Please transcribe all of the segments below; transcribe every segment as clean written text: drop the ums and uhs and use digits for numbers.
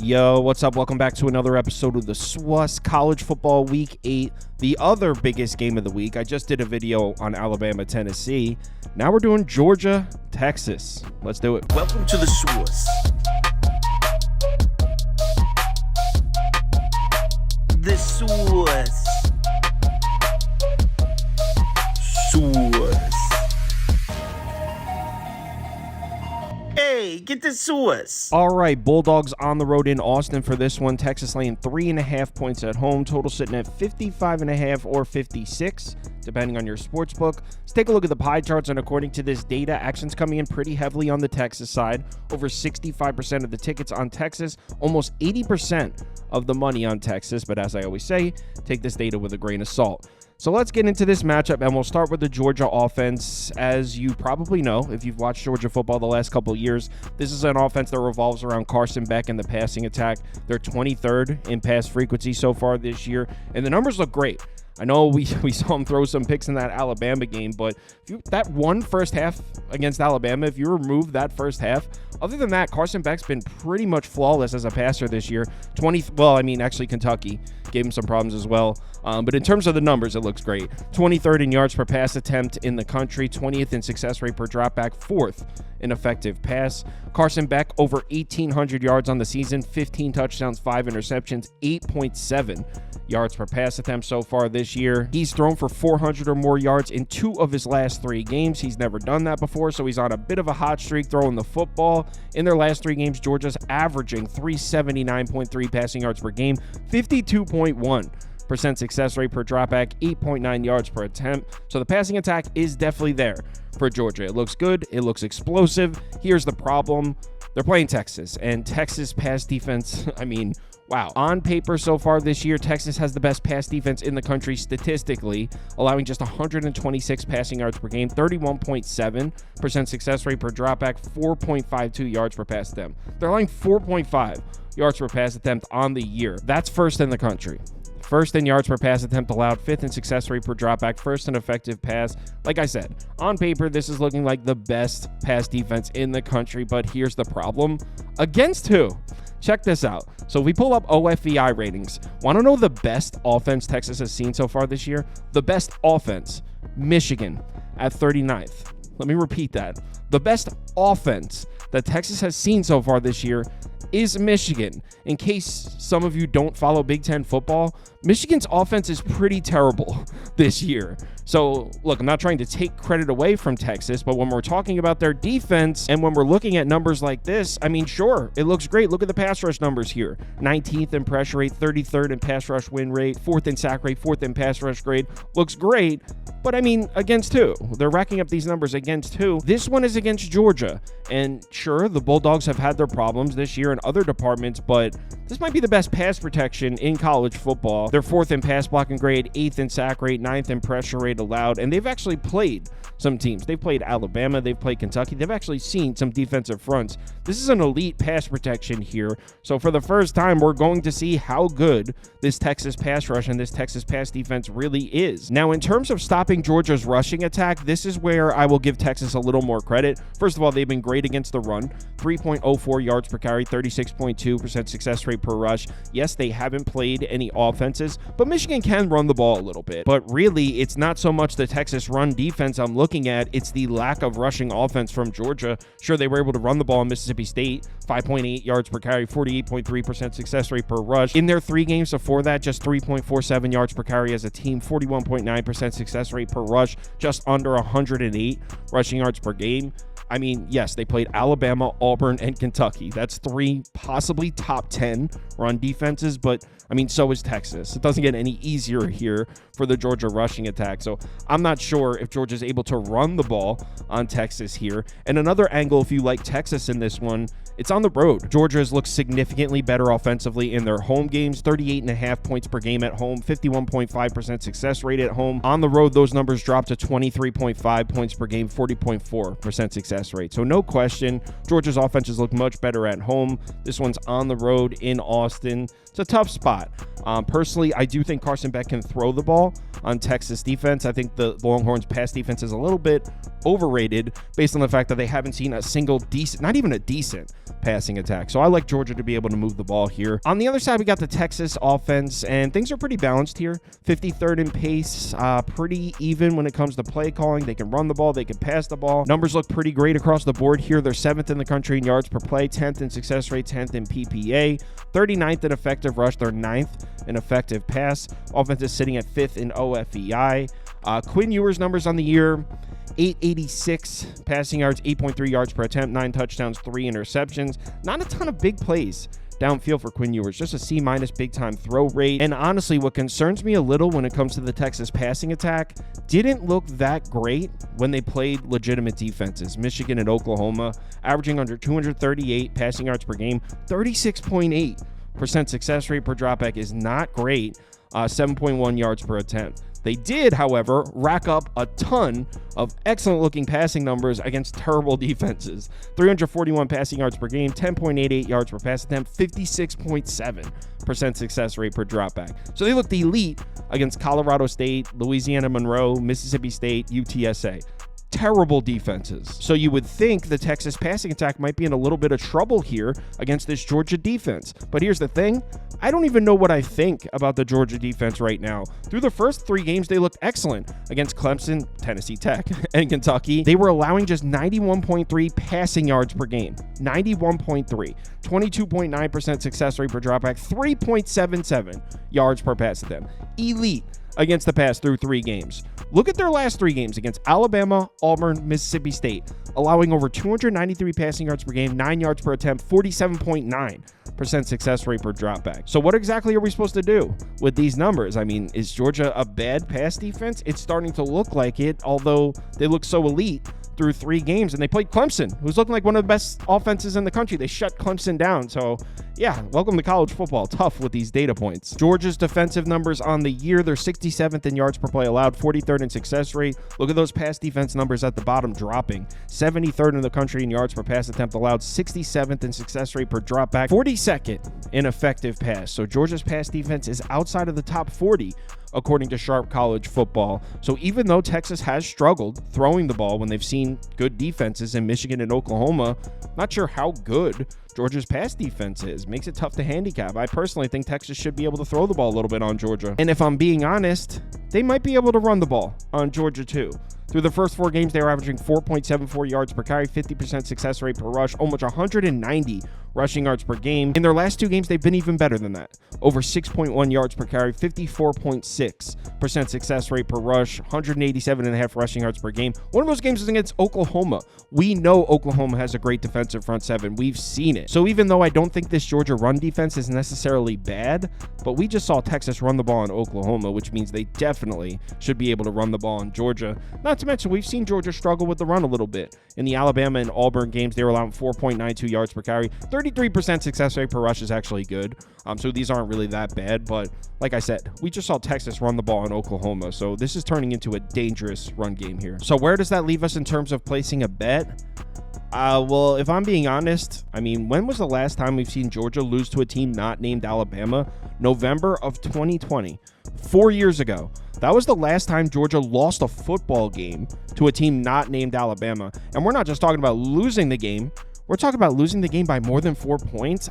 Yo, what's up? Welcome back to another episode of the SWUS College Football Week 8, the other biggest game of the week. I just did a video on Alabama, Tennessee. Now we're doing Georgia, Texas. Let's do it. Welcome to the SWUS. The SWUS. SWUS. Hey, get the SWUS. All right, Bulldogs on the road in Austin for this one. Texas laying 3.5 points at home. Total sitting at 55.5 or 56, depending on your sports book. Let's take a look at the pie charts, and according to this data, action's coming in pretty heavily on the Texas side. Over 65% of the tickets on Texas, almost 80% of the money on Texas. But as I always say, take this data with a grain of salt. So let's get into this matchup, and we'll start with the Georgia offense. As you probably know, if you've watched Georgia football the last couple of years, this is an offense that revolves around Carson Beck and the passing attack. They're 23rd in pass frequency so far this year, and the numbers look great. I know we saw him throw some picks in that Alabama game, but that one first half against Alabama, if you remove that first half, other than that, Carson Beck's been pretty much flawless as a passer this year. Actually Kentucky gave him some problems as well. But in terms of the numbers, it looks great. 23rd in yards per pass attempt in the country, 20th in success rate per dropback, 4th in effective pass. Carson Beck over 1,800 yards on the season, 15 touchdowns, 5 interceptions, 8.7 yards per pass attempt so far this year. He's thrown for 400 or more yards in 2 of his last 3 games. He's never done that before, so he's on a bit of a hot streak throwing the football. In their last 3 games, Georgia's averaging 379.3 passing yards per game, 52.1% success rate per dropback, 8.9 yards per attempt. So the passing attack is definitely there for Georgia. It looks good. It looks explosive. Here's the problem. They're playing Texas, and Texas pass defense, wow. On paper so far this year, Texas has the best pass defense in the country statistically, allowing just 126 passing yards per game, 31.7% success rate per dropback, 4.52 yards per pass attempt. They're allowing 4.5 yards per pass attempt on the year. That's first in the country. First in yards per pass attempt allowed, 5th in success rate per dropback, 1st in effective pass. Like I said, on paper, this is looking like the best pass defense in the country, but here's the problem. Against who? Check this out. So we pull up OFEI ratings. Want to know the best offense Texas has seen so far this year? The best offense, Michigan at 39th. Let me repeat that. The best offense that Texas has seen so far this year is Michigan. In case some of you don't follow Big Ten football, Michigan's offense is pretty terrible this year. So, look, I'm not trying to take credit away from Texas, but when we're talking about their defense and when we're looking at numbers like this, sure, it looks great. Look at the pass rush numbers here. 19th in pressure rate, 33rd in pass rush win rate, 4th in sack rate, 4th in pass rush grade. Looks great, but against who? They're racking up these numbers against who? This one is against Georgia. And sure, the Bulldogs have had their problems this year in other departments, but this might be the best pass protection in college football. They're 4th in pass blocking grade, 8th in sack rate, 9th in pressure rate allowed, and they've actually played some teams. They've played Alabama, they've played Kentucky, they've actually seen some defensive fronts. This is an elite pass protection here, so for the first time, we're going to see how good this Texas pass rush and this Texas pass defense really is. Now, in terms of stopping Georgia's rushing attack, this is where I will give Texas a little more credit. First of all, they've been great against the run, 3.04 yards per carry, 36.2% success rate per rush. Yes, they haven't played any offenses, but Michigan can run the ball a little bit. But really, it's not so much the Texas run defense I'm looking at, it's the lack of rushing offense from Georgia. Sure, they were able to run the ball in Mississippi State, 5.8 yards per carry, 48.3% success rate per rush. In their 3 games before that, just 3.47 yards per carry as a team, 41.9% success rate per rush, just under 108 rushing yards per game. Yes, they played Alabama, Auburn, and Kentucky. That's 3 possibly top 10 run defenses, but so is Texas. It doesn't get any easier here for the Georgia rushing attack. So I'm not sure if Georgia's able to run the ball on Texas here. And another angle, if you like Texas in this one, it's on the road. Georgia has looked significantly better offensively in their home games, 38.5 points per game at home, 51.5% success rate at home. On the road, those numbers drop to 23.5 points per game, 40.4% success rate. So no question, Georgia's offenses look much better at home. This one's on the road in Austin. It's a tough spot. Personally, I do think Carson Beck can throw the ball. overall on Texas defense. I think the Longhorns pass defense is a little bit overrated based on the fact that they haven't seen a single decent, not even a decent passing attack. So I like Georgia to be able to move the ball here. On the other side, we got the Texas offense, and things are pretty balanced here. 53rd in pace, pretty even when it comes to play calling. They can run the ball, they can pass the ball. Numbers look pretty great across the board here. They're 7th in the country in yards per play, 10th in success rate, 10th in PPA, 39th in effective rush. They're 9th in effective pass. Offense is sitting at 5th in OFEI. Quinn Ewers numbers on the year: 886 passing yards, 8.3 yards per attempt, 9 touchdowns, 3 interceptions. Not a ton of big plays downfield for Quinn Ewers, just a C- big time throw rate. And honestly, what concerns me a little when it comes to the Texas passing attack, didn't look that great when they played legitimate defenses. Michigan and Oklahoma, averaging under 238 passing yards per game, 36.8% success rate per dropback is not great. 7.1 yards per attempt. They did, however, rack up a ton of excellent-looking passing numbers against terrible defenses. 341 passing yards per game, 10.88 yards per pass attempt, 56.7% success rate per dropback. So they looked elite against Colorado State, Louisiana Monroe, Mississippi State, UTSA. Terrible defenses. So you would think the Texas passing attack might be in a little bit of trouble here against this Georgia defense. But here's the thing. I don't even know what I think about the Georgia defense right now. Through the first 3 games, they looked excellent against Clemson, Tennessee Tech, and Kentucky. They were allowing just 91.3 passing yards per game. 91.3. 22.9% success rate per dropback. 3.77 yards per pass attempt. Elite against the pass through 3 games. Look at their last 3 games against Alabama, Auburn, Mississippi State, allowing over 293 passing yards per game, 9 yards per attempt, 47.9% success rate per dropback. So what exactly are we supposed to do with these numbers? I mean, is Georgia a bad pass defense? It's starting to look like it, although they look so elite through 3 games, and they played Clemson, who's looking like one of the best offenses in the country. They shut Clemson down. So yeah, welcome to college football. Tough with these data points. Georgia's defensive numbers on the year: they're 67th in yards per play allowed, 43rd in success rate. Look at those pass defense numbers at the bottom dropping. 73rd in the country in yards per pass attempt allowed, 67th in success rate per dropback, 42nd in effective pass. So Georgia's pass defense is outside of the top 40 according to Sharp College Football. So even though Texas has struggled throwing the ball when they've seen good defenses in Michigan and Oklahoma, not sure how good Georgia's pass defense is. Makes it tough to handicap. I personally think Texas should be able to throw the ball a little bit on Georgia. And if I'm being honest, they might be able to run the ball on Georgia too. Through the first 4 games, they were averaging 4.74 yards per carry, 50% success rate per rush, almost 190 rushing yards per game. In their last 2 games, they've been even better than that. Over 6.1 yards per carry, 54.6% success rate per rush, 187.5 rushing yards per game. One of those games is against Oklahoma. We know Oklahoma has a great defensive front 7. We've seen it. So even though I don't think this Georgia run defense is necessarily bad, but we just saw Texas run the ball in Oklahoma, which means they definitely should be able to run the ball in Georgia. Not to mention, we've seen Georgia struggle with the run a little bit. In the Alabama and Auburn games, they were allowing 4.92 yards per carry. 33% success rate per rush is actually good. So these aren't really that bad. But like I said, we just saw Texas run the ball in Oklahoma. So this is turning into a dangerous run game here. So where does that leave us in terms of placing a bet? Well, if I'm being honest, I mean, when was the last time we've seen Georgia lose to a team not named Alabama? November of 2020, 4 years ago. That was the last time Georgia lost a football game to a team not named Alabama. And we're not just talking about losing the game. We're talking about losing the game by more than 4 points.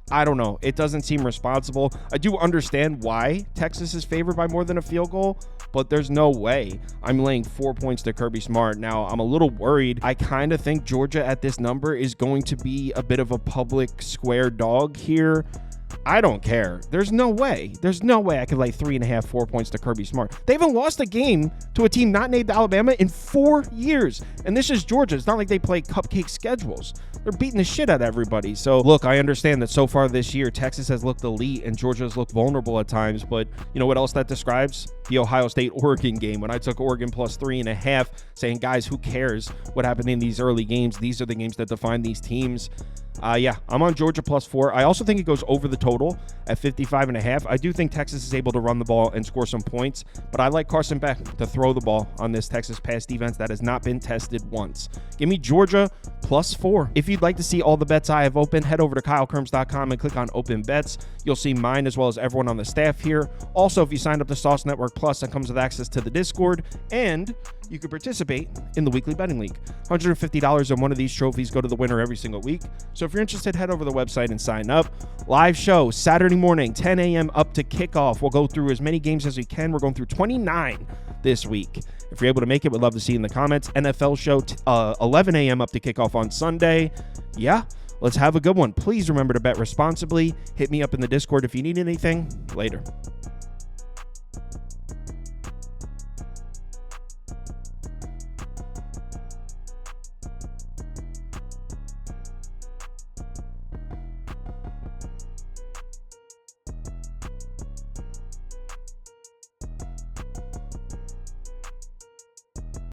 I don't know. It doesn't seem responsible. I do understand why Texas is favored by more than a field goal, but there's no way I'm laying 4 points to Kirby Smart. Now, I'm a little worried. I kind of think Georgia at this number is going to be a bit of a public square dog here. I don't care. There's no way I could lay 3.5, 4 points to Kirby Smart. They haven't lost a game to a team not named Alabama in 4 years. And this is Georgia. It's not like they play cupcake schedules. They're beating the shit out of everybody. So, look, I understand that so far this year, Texas has looked elite and Georgia has looked vulnerable at times. But you know what else that describes? The Ohio State-Oregon game. When I took Oregon plus 3.5, saying, guys, who cares what happened in these early games? These are the games that define these teams. Yeah, I'm on Georgia +4. I also think it goes over the total at 55.5. I do think Texas is able to run the ball and score some points, but I like Carson Beck to throw the ball on this Texas pass defense that has not been tested once. Give me Georgia +4. If you'd like to see all the bets I have open, head over to KyleKirms.com and click on Open Bets. You'll see mine as well as everyone on the staff here. Also, if you sign up to Sauce Network Plus, that comes with access to the Discord, and you can participate in the weekly betting league. $150 on one of these trophies go to the winner every single week. So if you're interested, head over to the website and sign up. Live show Saturday morning, 10 a.m. up to kickoff. We'll go through as many games as we can. We're going through 29 this week. If you're able to make it, we'd love to see you in the comments. NFL show 11 a.m. up to kickoff on Sunday. Yeah, let's have a good one. Please remember to bet responsibly. Hit me up in the Discord if you need anything. Later.